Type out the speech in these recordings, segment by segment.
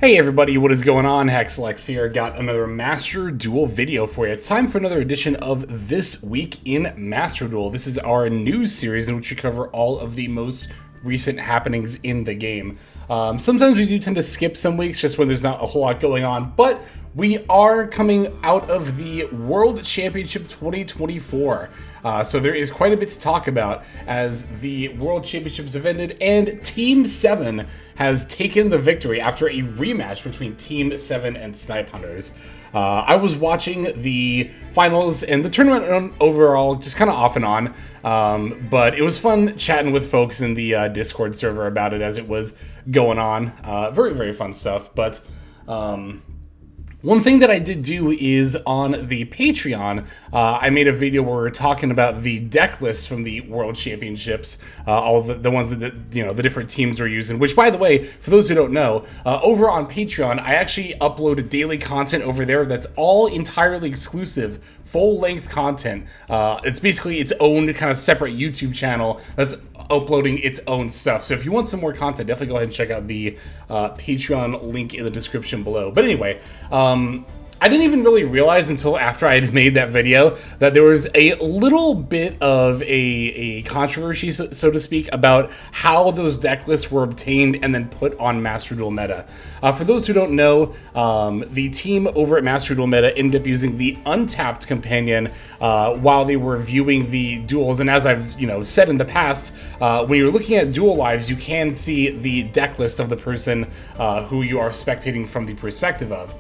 Hey everybody, what is going on? Hexlex here. Got another Master Duel video for you. It's time for another edition of This Week in Master Duel. This is our news series in which we cover all of the most recent happenings in the game. Sometimes we do tend to skip some weeks just when there's not a whole lot going on, but we are coming out of the World Championship 2024. So there is quite a bit to talk about as the World Championships have ended and Team 7 has taken the victory after a rematch between Team 7 and Snipe Hunters. I was watching the finals and the tournament overall, just kind of off and on, but it was fun chatting with folks in the Discord server about it as it was going on. Very, very fun stuff, but one thing that I did do is on the Patreon, I made a video where we're talking about the deck lists from the World Championships, all the ones that the different teams are using. Which, by the way, for those who don't know, over on Patreon, I actually upload daily content over there that's all entirely exclusive, full-length content. It's basically its own kind of separate YouTube channel that's uploading its own stuff. So if you want some more content, definitely go ahead and check out the Patreon link in the description below. But anyway, I didn't even really realize until after I had made that video that there was a little bit of a controversy, so to speak, about how those deck lists were obtained and then put on Master Duel Meta. For those who don't know, the team over at Master Duel Meta ended up using the Untapped companion while they were viewing the duels. And as I've said in the past, when you're looking at duel lives, you can see the deck list of the person who you are spectating from the perspective of.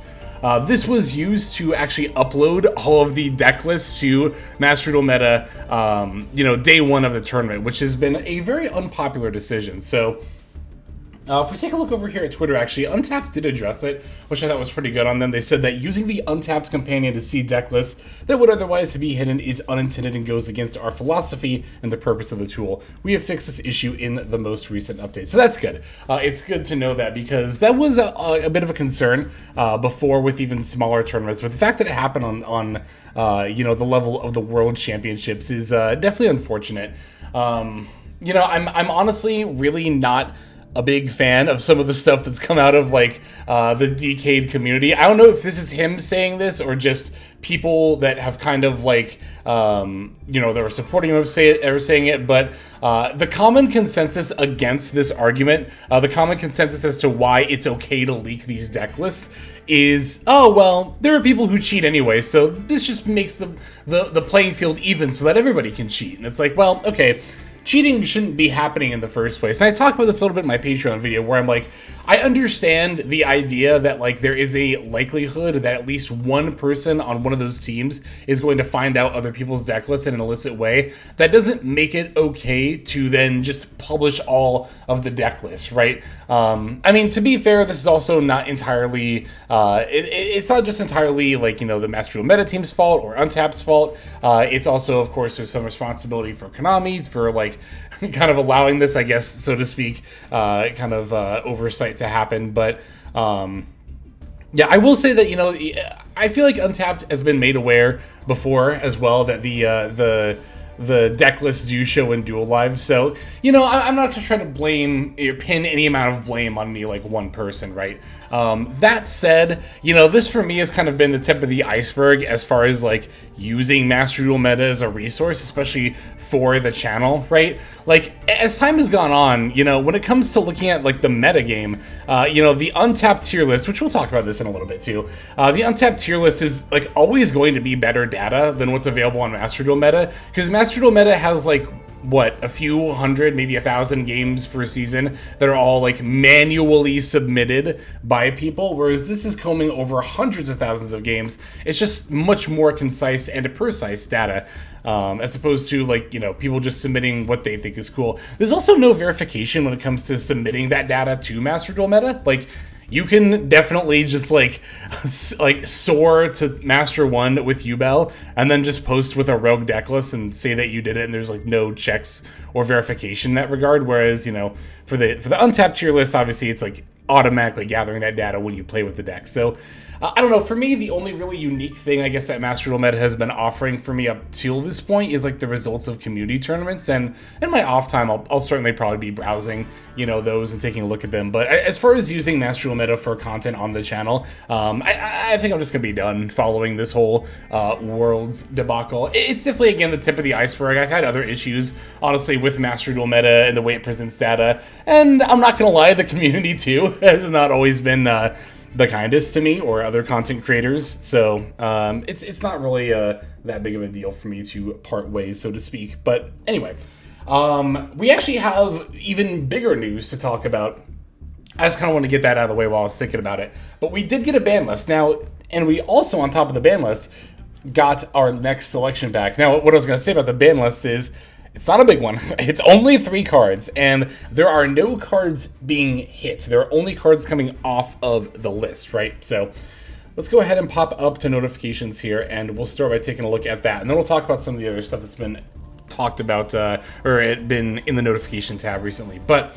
This was used to actually upload all of the deck lists to Master Duel Meta, day one of the tournament, which has been a very unpopular decision. So, if we take a look over here at Twitter, actually, Untapped did address it, which I thought was pretty good on them. They said that using the Untapped companion to see deck lists that would otherwise be hidden is unintended and goes against our philosophy and the purpose of the tool. We have fixed this issue in the most recent update. So that's good. It's good to know that because that was a bit of a concern before with even smaller tournaments. But the fact that it happened on the level of the World Championships is definitely unfortunate. I'm honestly really not a big fan of some of the stuff that's come out of the Decade community. I don't know if this is him saying this or just people that have kind of that are supporting him are saying it, but the common consensus against this argument, the common consensus as to why it's okay to leak these deck lists is, oh, well, there are people who cheat anyway, so this just makes the playing field even so that everybody can cheat. And it's like, well, okay, cheating shouldn't be happening in the first place. And I talk about this a little bit in my Patreon video where I'm like, I understand the idea that there is a likelihood that at least one person on one of those teams is going to find out other people's deck lists in an illicit way. That doesn't make it okay to then just publish all of the deck lists, right? I mean, to be fair, this is also not entirely, it's not just entirely the Master Duel Meta team's fault or Untapped's fault. It's also, of course, there's some responsibility for Konami for kind of allowing this, I guess, so to speak, oversight to happen. But yeah, I will say that I feel like Untapped has been made aware before as well that the deck lists do show in duel lives. So I'm not just trying to blame or pin any amount of blame on any one person, right? That said, this for me has kind of been the tip of the iceberg as far as using Master Duel Meta as a resource, especially for the channel, right? As time has gone on, when it comes to looking at the meta game, the Untapped tier list, which we'll talk about this in a little bit too, the Untapped tier list is always going to be better data than what's available on Master Duel Meta, because Master Duel Meta has a few hundred, maybe 1,000 games per season that are all manually submitted by people, whereas this is combing over hundreds of thousands of games. It's just much more concise and precise data, as opposed to people just submitting what they think is cool. There's also no verification when it comes to submitting that data to Master Duel Meta. You can definitely just soar to Master 1 with Ubel and then just post with a rogue deck list and say that you did it, and there's no checks or verification in that regard. Whereas, for the Untapped tier list, obviously it's automatically gathering that data when you play with the deck. So I don't know, for me, the only really unique thing I guess that Master Duel Meta has been offering for me up till this point is like the results of community tournaments, and in my off time I'll certainly probably be browsing, you know, those and taking a look at them. But as far as using Master Duel Meta for content on the channel, I think I'm just gonna be done following this whole Worlds debacle. It's definitely, again, the tip of the iceberg. I've had other issues, honestly, with Master Duel Meta and the way it presents data, and I'm not gonna lie, the community too has not always been the kindest to me or other content creators, so it's not really that big of a deal for me to part ways, so to speak. But anyway, we actually have even bigger news to talk about. I just kind of want to get that out of the way while I was thinking about it. But we did get a ban list now, and we also, on top of the ban list, got our next selection back. Now, what I was going to say about the ban list is, it's not a big one. It's only 3 cards, and there are no cards being hit. There are only cards coming off of the list, right? So let's go ahead and pop up to notifications here, and we'll start by taking a look at that. And then we'll talk about some of the other stuff that's been talked about, or it been in the notification tab recently. But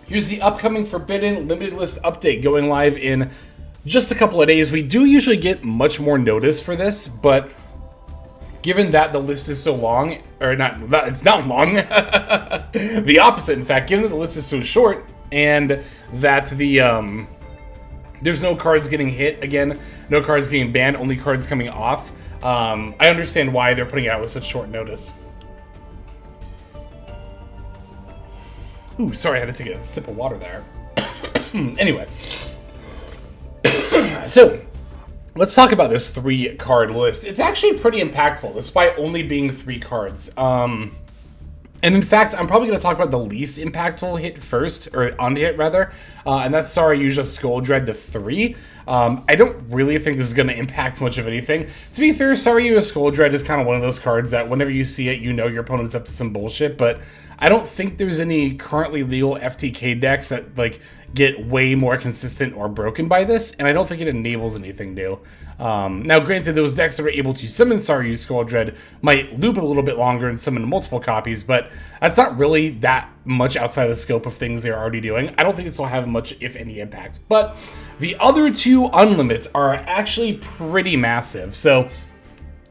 here's the upcoming Forbidden Limited List update going live in just a couple of days. We do usually get much more notice for this, but given that the list is so long, or not it's not long, the opposite, in fact, given that the list is so short, and that the, there's no cards getting hit, again, no cards getting banned, only cards coming off, I understand why they're putting it out with such short notice. Ooh, sorry, I had to take a sip of water there. Anyway. So, let's talk about this 3-card list. It's actually pretty impactful, despite only being 3 cards. And in fact, I'm probably going to talk about the least impactful hit first, or unhit rather, and that's Saryuja Skull Dread to 3. I don't really think this is going to impact much of anything. To be fair, Saryuja Skull Dread is kind of one of those cards that whenever you see it, you know your opponent's up to some bullshit, but I don't think there's any currently legal FTK decks that, like, get way more consistent or broken by this, and I don't think it enables anything new. Now, granted, those decks that are able to summon Saryuja Skull Dread might loop a little bit longer and summon multiple copies, but that's not really that much outside the scope of things they're already doing. I don't think this will have much, if any, impact. But the other 2 unlimits are actually pretty massive. So,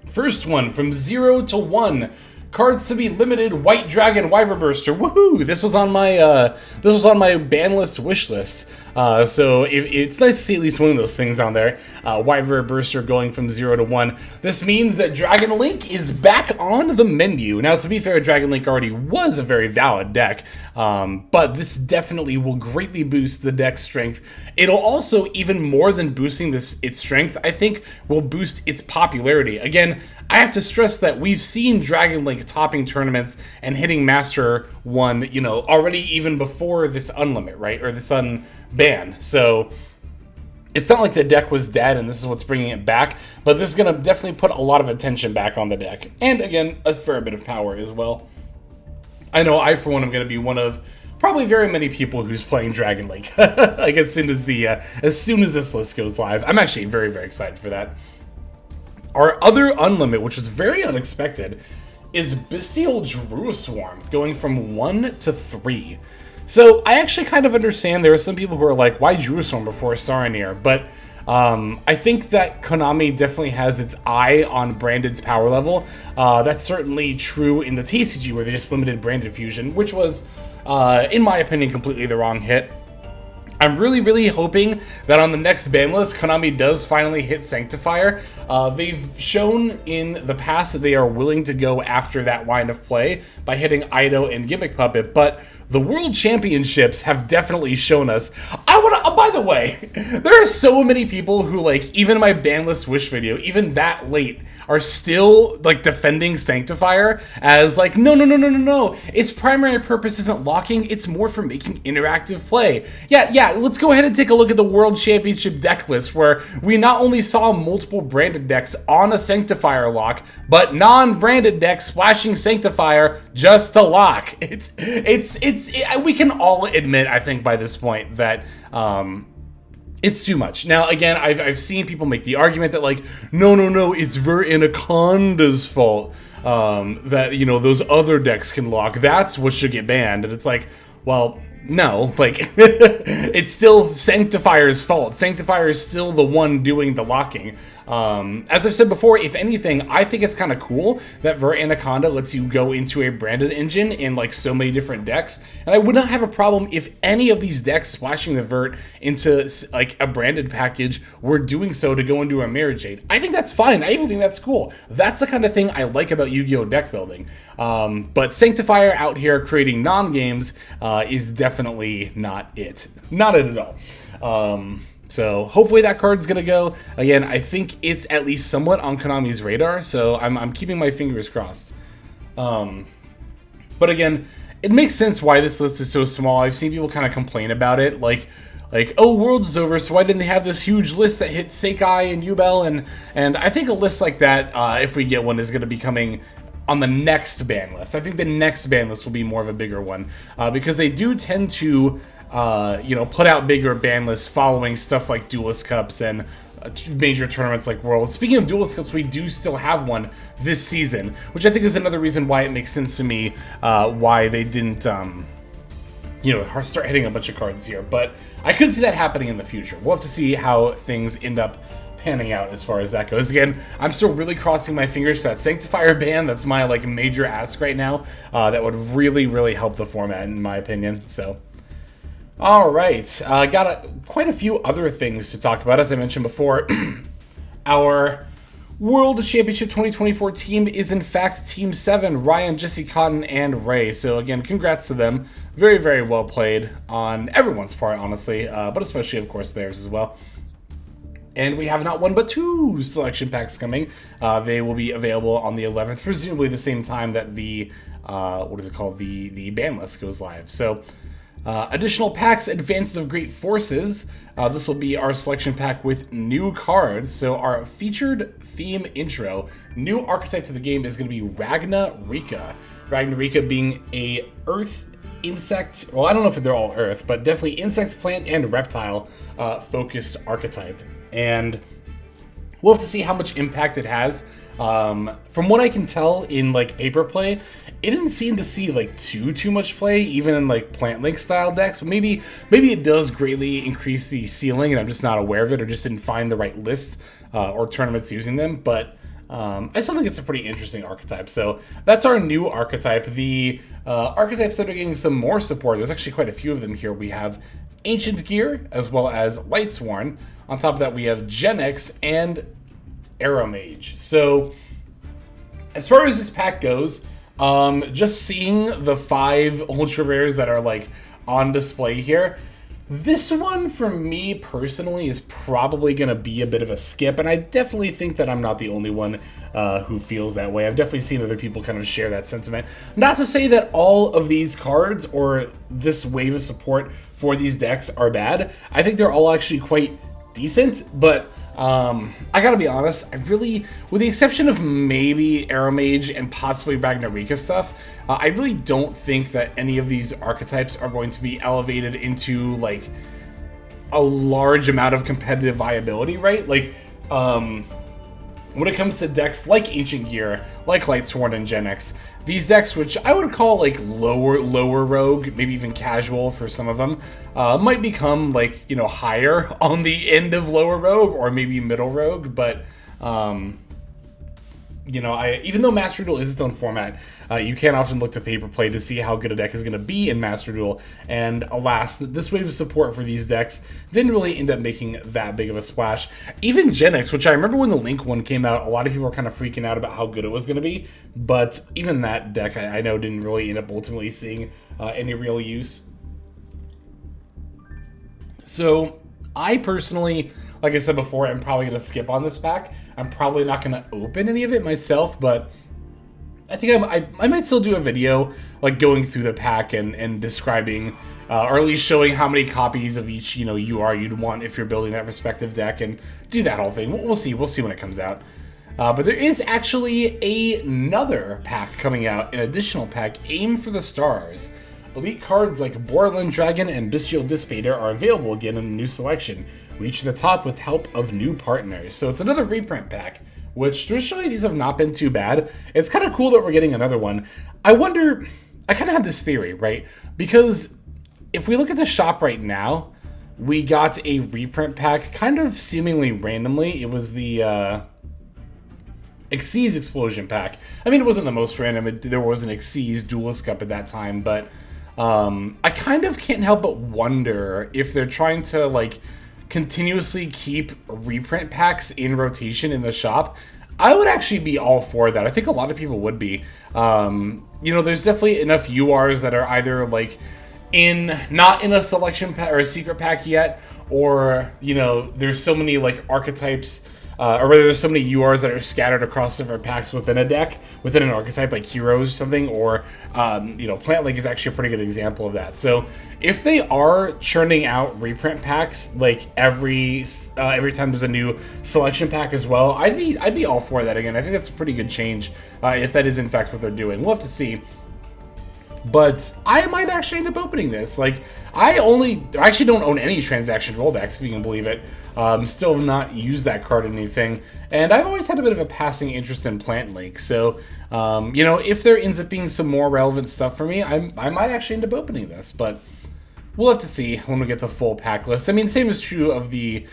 first one, from 0 to 1, cards to be limited, White Dragon Wyvern Burster. Woohoo! This was on my ban list wish list. So it's nice to see at least one of those things on there. Wyvern Burster going from 0 to 1. This means that Dragon Link is back on the menu. Now, to be fair, Dragon Link already was a very valid deck, but this definitely will greatly boost the deck's strength. It'll also, even more than boosting its strength, I think, will boost its popularity. Again, I have to stress that we've seen Dragon Link topping tournaments and hitting Master 1, you know, already even before this unlimit, right? Or this ban. So it's not like the deck was dead and this is what's bringing it back, but this is going to definitely put a lot of attention back on the deck. And again, a fair bit of power as well. I know I, for one, am going to be one of probably very many people who's playing Dragon Link. Like as soon as this list goes live. I'm actually very, very excited for that. Our other unlimit, which was very unexpected, is Bestial Druid Swarm, going from 1 to 3. So I actually kind of understand there are some people who are like, why Druid Swarm before Saronir? But I think that Konami definitely has its eye on Branded's power level. That's certainly true in the TCG, where they just limited Branded Fusion, which was, in my opinion, completely the wrong hit. I'm really, really hoping that on the next ban list, Konami does finally hit Sanctifier. They've shown in the past that they are willing to go after that line of play by hitting Ido and Gimmick Puppet, but the World Championships have definitely shown us. By the way, there are so many people who, like, even in my ban list wish video, even that late, are still, like, defending Sanctifier as, like, no. Its primary purpose isn't locking, it's more for making interactive play. Yeah, let's go ahead and take a look at the World Championship deck list, where we not only saw multiple branded decks on a Sanctifier lock, but non-branded decks splashing Sanctifier just to lock. We can all admit, I think, by this point that it's too much. Now, again, I've seen people make the argument that, like, no, it's Anaconda's fault that, you know, those other decks can lock. That's what should get banned. And it's like, well, No, like, it's still Sanctifier's fault. Sanctifier is still the one doing the locking. As I've said before, if anything, I think it's kind of cool that Vert Anaconda lets you go into a branded engine in like so many different decks, and I would not have a problem if any of these decks splashing the Vert into like a branded package were doing so to go into a Mirror Jade. I think that's fine. I even think that's cool. That's the kind of thing I like about Yu-Gi-Oh! Deck building. But Sanctifier out here creating non-games is definitely not it. Not it at all. So hopefully that card's gonna go. Again, I think it's at least somewhat on Konami's radar, so I'm keeping my fingers crossed. But again, it makes sense why this list is so small. I've seen people kind of complain about it, like, oh, Worlds is over, so why didn't they have this huge list that hit Seikai and Yubel? And I think a list like that, if we get one, is gonna be coming on the next ban list. I think the next ban list will be more of a bigger one, because they do tend to put out bigger ban lists following stuff like Duelist Cups and major tournaments like Worlds. Speaking of Duelist Cups, we do still have one this season, which I think is another reason why it makes sense to me why they didn't, start hitting a bunch of cards here. But I could see that happening in the future. We'll have to see how things end up panning out as far as that goes. Again, I'm still really crossing my fingers for that Sanctifier ban. That's my like major ask right now. That would really, really help the format, in my opinion. So. All right, got quite a few other things to talk about. As I mentioned before, our World Championship 2024 team is in fact Team 7, Ryan, Jesse Cotton, and Ray. So again, congrats to them. Very, very well played on everyone's part, honestly, but especially, of course, theirs as well. And we have not one but two selection packs coming. They will be available on the 11th, presumably the same time that the, the ban list goes live. So additional packs, Advances of Great Forces. This will be our selection pack with new cards. So our featured theme intro, new archetype to the game is going to be Ragna Rika. Ragna Rika being a earth insect, well, I don't know if they're all earth, but definitely insect, plant, and reptile focused archetype. And we'll have to see how much impact it has. From what I can tell in like paper play, it didn't seem to see like too much play, even in like Plant Link style decks. But maybe it does greatly increase the ceiling, and I'm just not aware of it, or just didn't find the right list or tournaments using them. But I still think it's a pretty interesting archetype. So that's our new archetype. The archetypes that are getting some more support, there's actually quite a few of them here. We have Ancient Gear, as well as Lightsworn. On top of that, we have Gen X and Aeromage. So as far as this pack goes, just seeing the 5 ultra rares that are like on display here, this one for me personally is probably going to be a bit of a skip, and I definitely think that I'm not the only one who feels that way. I've definitely seen other people kind of share that sentiment. Not to say that all of these cards or this wave of support for these decks are bad. I think they're all actually quite decent, but I gotta be honest, I really, with the exception of maybe Aeromage and possibly Ragnarika stuff, I really don't think that any of these archetypes are going to be elevated into like a large amount of competitive viability, right? Like, when it comes to decks like Ancient Gear, like Lightsworn and Gen X, these decks, which I would call like lower rogue, maybe even casual for some of them, might become like, higher on the end of lower rogue or maybe middle rogue. But even though Master Duel is its own format, you can often look to paper play to see how good a deck is going to be in Master Duel. And alas, this wave of support for these decks didn't really end up making that big of a splash. Even Gen X, which I remember when the Link one came out, a lot of people were kind of freaking out about how good it was going to be. But even that deck, I know, didn't really end up ultimately seeing any real use. So I personally, like I said before, I'm probably going to skip on this pack. I'm probably not going to open any of it myself, but I think I might still do a video like going through the pack and describing, or at least showing how many copies of each you'd want if you're building that respective deck, and do that whole thing. We'll see when it comes out. But there is actually another pack coming out, an additional pack, Aim for the Stars. Elite cards like Borland Dragon and Bestial Dissipator are available again in a new selection. Reach the top with help of new partners. So it's another reprint pack, which traditionally these have not been too bad. It's kind of cool that we're getting another one. I wonder, I kind of have this theory, right? Because if we look at the shop right now, we got a reprint pack kind of seemingly randomly. It was the Xyz Explosion pack. I mean, it wasn't the most random. There was an Xyz Duelist Cup at that time, but I kind of can't help but wonder if they're trying to, like, continuously keep reprint packs in rotation in the shop. I would actually be all for that. I think a lot of people would be. You know, there's definitely enough URs that are either, like, not in a selection pack or a secret pack yet, or, you know, there's so many, like, archetypes, or rather there's so many URs that are scattered across different packs within a deck, within an archetype, like heroes or something, or, you know, Plant Link is actually a pretty good example of that. So if they are churning out reprint packs, like, every time there's a new selection pack as well, I'd be all for that again. I think that's a pretty good change, if that is in fact what they're doing. We'll have to see. But I might actually end up opening this. Like, I actually don't own any transaction rollbacks, if you can believe it. Still have not used that card in anything. And I've always had a bit of a passing interest in Plant Link. So, you know, if there ends up being some more relevant stuff for me, I might actually end up opening this. But we'll have to see when we get the full pack list. I mean, same is true of the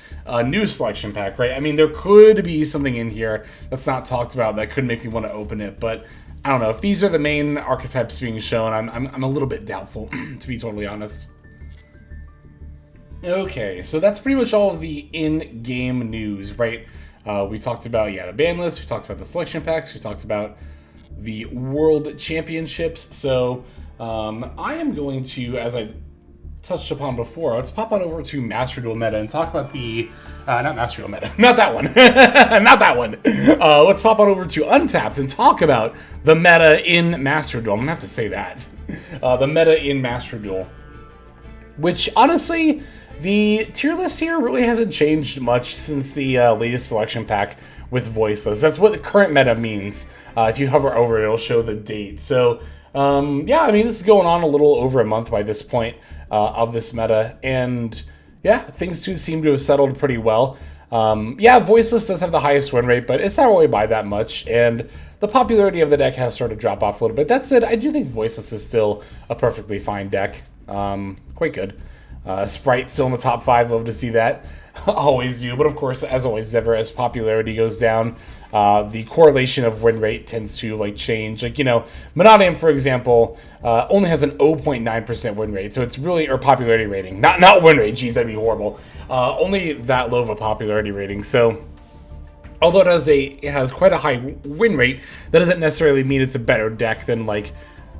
new selection pack, right? I mean, there could be something in here that's not talked about that could make me want to open it. But I don't know. If these are the main archetypes being shown, I'm a little bit doubtful, to be totally honest. Okay, so that's pretty much all of the in-game news, right? We talked about, the ban list, we talked about the selection packs, we talked about the World Championships. So I am going to, as I touched upon before, let's pop on over to Master Duel Meta and talk about the, not Master Duel Meta, not that one, not that one. Let's pop on over to Untapped and talk about the meta in Master Duel. I'm gonna have to say that. The meta in Master Duel. Which, honestly, the tier list here really hasn't changed much since the latest selection pack with Voiceless. That's what the current meta means. If you hover over it, it'll show the date. So, yeah, I mean, this is going on a little over a month by this point of this meta. And, yeah, things do seem to have settled pretty well. Yeah, Voiceless does have the highest win rate, but it's not really by that much. And the popularity of the deck has started to drop off a little bit. That said, I do think Voiceless is still a perfectly fine deck. Quite good. Sprite still in the top 5. Love to see that. Always do. But of course, as always, ever as popularity goes down, the correlation of win rate tends to, like, change. Like, you know, Monadium, for example, only has an 0.9% win rate. So it's really, or popularity rating. Not win rate. Geez, that'd be horrible. Only that low of a popularity rating. So although it has quite a high win rate, that doesn't necessarily mean it's a better deck than, like,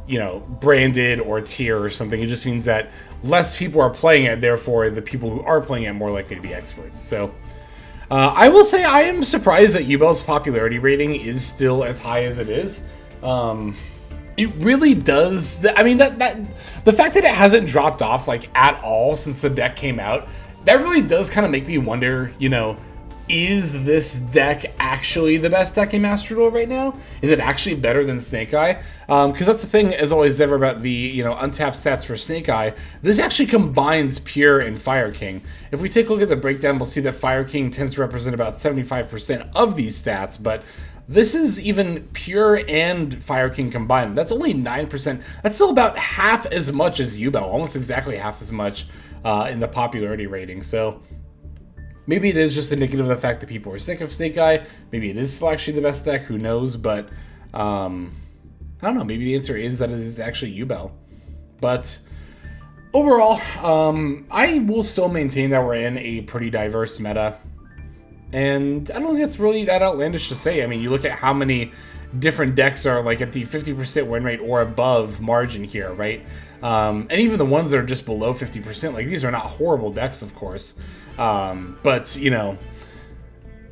you know, branded or tier or something. It just means that less people are playing it, therefore the people who are playing it are more likely to be experts. So I will say I am surprised that Yubel's popularity rating is still as high as it is. It really does. I mean, that the fact that it hasn't dropped off, like, at all since the deck came out, that really does kind of make me wonder, you know, is this deck actually the best deck in Master Duel right now? Is it actually better than Snake Eye? Because that's the thing, as always, ever about the, you know, untapped stats for Snake Eye. This actually combines Pure and Fire King. If we take a look at the breakdown, we'll see that Fire King tends to represent about 75% of these stats, but this is even Pure and Fire King combined. That's only 9%. That's still about half as much as Yubel, almost exactly half as much in the popularity rating. So maybe it is just indicative of the fact that people are sick of Snake Eye. Maybe it is still actually the best deck. Who knows? But I don't know. Maybe the answer is that it is actually Yubel. But overall, I will still maintain that we're in a pretty diverse meta. And I don't think that's really that outlandish to say. I mean, you look at how many different decks are, like, at the 50% win rate or above margin here, right? And even the ones that are just below 50%, like, these are not horrible decks, of course. But, you know,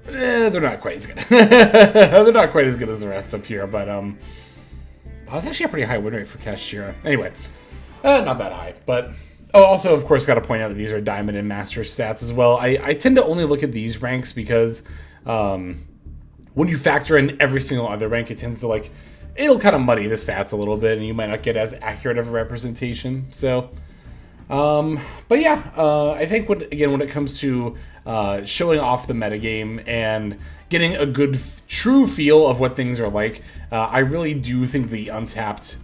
they're not quite as good. They're not quite as good as the rest up here, but, that's actually a pretty high win rate for Kashira. Anyway, not that high, but, oh, also, of course, got to point out that these are Diamond and Master stats as well. I tend to only look at these ranks because, when you factor in every single other rank, it tends to, like, it'll kind of muddy the stats a little bit, and you might not get as accurate of a representation, so. But yeah, I think when it comes to showing off the metagame and getting a good, true feel of what things are like, I really do think the Untapped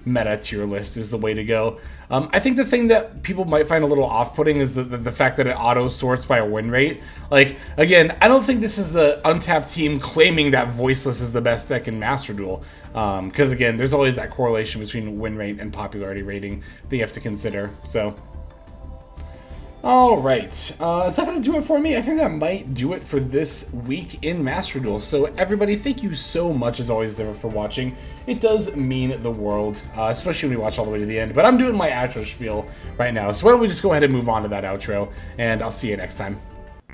meta tier list is the way to go. I think the thing that people might find a little off-putting is the fact that it auto-sorts by a win rate. Like, again, I don't think this is the Untapped team claiming that Voiceless is the best deck in Master Duel. Because, again, there's always that correlation between win rate and popularity rating that you have to consider. So, alright, is that going to do it for me? I think that might do it for this week in Master Duel. So everybody, thank you so much as always for watching. It does mean the world, especially when you watch all the way to the end. But I'm doing my outro spiel right now, so why don't we just go ahead and move on to that outro, and I'll see you next time.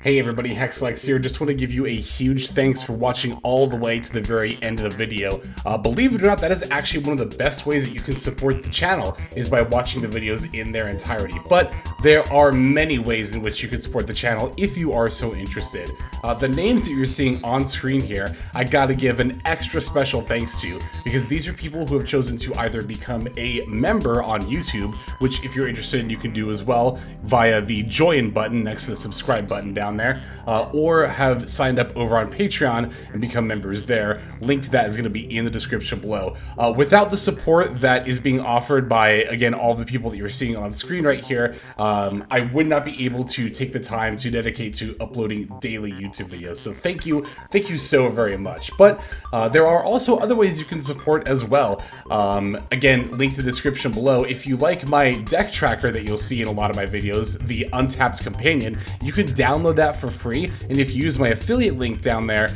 Hey everybody, Hexlex here. Just want to give you a huge thanks for watching all the way to the very end of the video. Believe it or not, that is actually one of the best ways that you can support the channel, is by watching the videos in their entirety. But there are many ways in which you can support the channel if you are so interested. The names that you're seeing on screen here, I gotta give an extra special thanks to, because these are people who have chosen to either become a member on YouTube, which if you're interested you can do as well via the join button next to the subscribe button down there, or have signed up over on Patreon and become members there. Link to that is going to be in the description below. Without the support that is being offered by, again, all the people that you're seeing on screen right here, I would not be able to take the time to dedicate to uploading daily YouTube videos. So thank you so very much. But there are also other ways you can support as well. Again, link to the description below. If you like my deck tracker that you'll see in a lot of my videos, the Untapped Companion, you can download that for free, and if you use my affiliate link down there,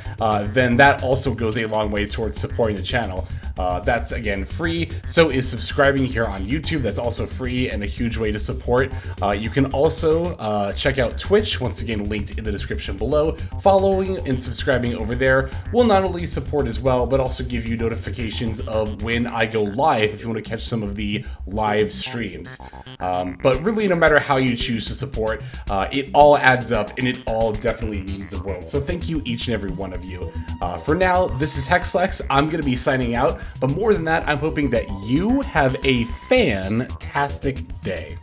then that also goes a long way towards supporting the channel. That's, again, free. So is subscribing here on YouTube. That's also free and a huge way to support. You can also check out Twitch, once again linked in the description below. Following and subscribing over there will not only support as well, but also give you notifications of when I go live if you want to catch some of the live streams. But really, no matter how you choose to support, it all adds up, and it all definitely means the world. So thank you, each and every one of you. For now, this is Hexlex. I'm going to be signing out, but more than that, I'm hoping that you have a fantastic day.